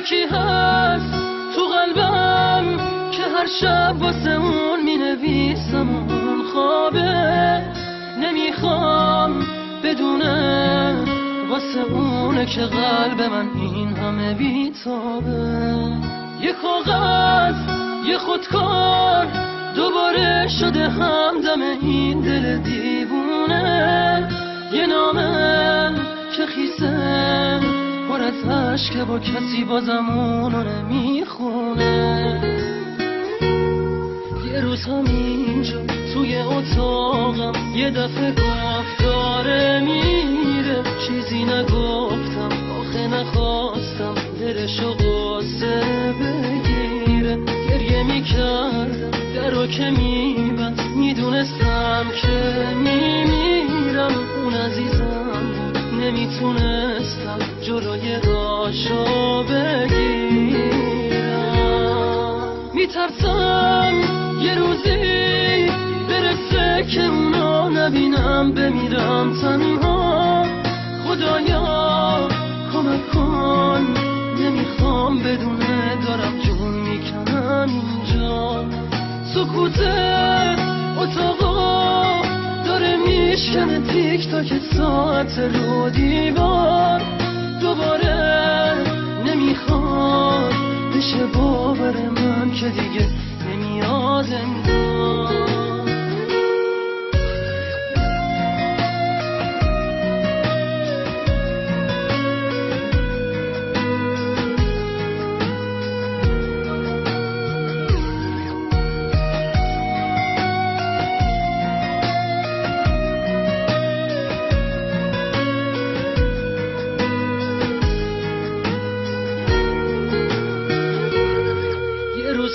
یکی هست تو قلبم که هر شب واسه اون می نویسم اون خوابه، نمیخوام بدونه واسه اونه که قلب من این همه بیتابه. یه کاغذ یه خودکار دوباره شده همدم این دل دیوونه، یه نامه که خیسه پر از عشقه با کسی بازم اونو نمیخونه. یه روز همینجا توی اتاقم یه دفعه گفت داره میره، چیزی نگفتم آخه نخواستم دلشو قصه بگیره. گریه میکردم درو که میبند، میدونستم که میمیرم، اون عزیزم بود نمیتونستم جلوی راشو بگیرم. میترسم یه روزی برسه که اونا نبینم، بمیرم تنها. خدایا کمک کن، نمیخوام بدونه دارم جون میکنم اینجا. سکوت اتاقا داره میشکنه تیک تاک ساعت رو دیوار، دوباره نمیخواد بشه باور من که دیگه نمیاد انگار.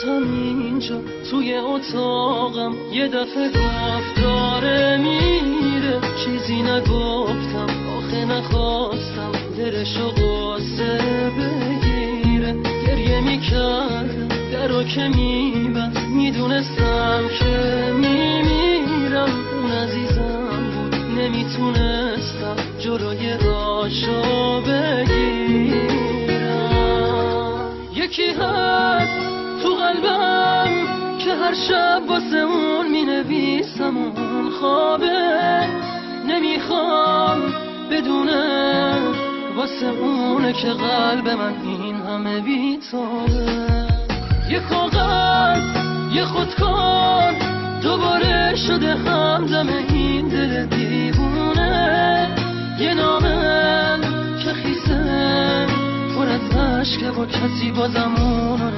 همینجا توی اتاقم یه دفعه گفت داره میره، چیزی نگفتم آخه نخواستم دلشو قصه بگیره. گریه میکردم درو که میبند، میدونستم که میمیرم، اون عزیزم بود نمیتونستم جلوی راشو بگیرم. یکی هست تو قلبم که هر شب واسه اون می نویسم اون خوابه، نمیخوام بدونه واسه اونه که قلب من این همه بیتابه. یه کاغذ یه خودکار دوباره شده همدم این دل دیوونه، یه نامه که خیسه پر از عشقه با کسی بازم اونو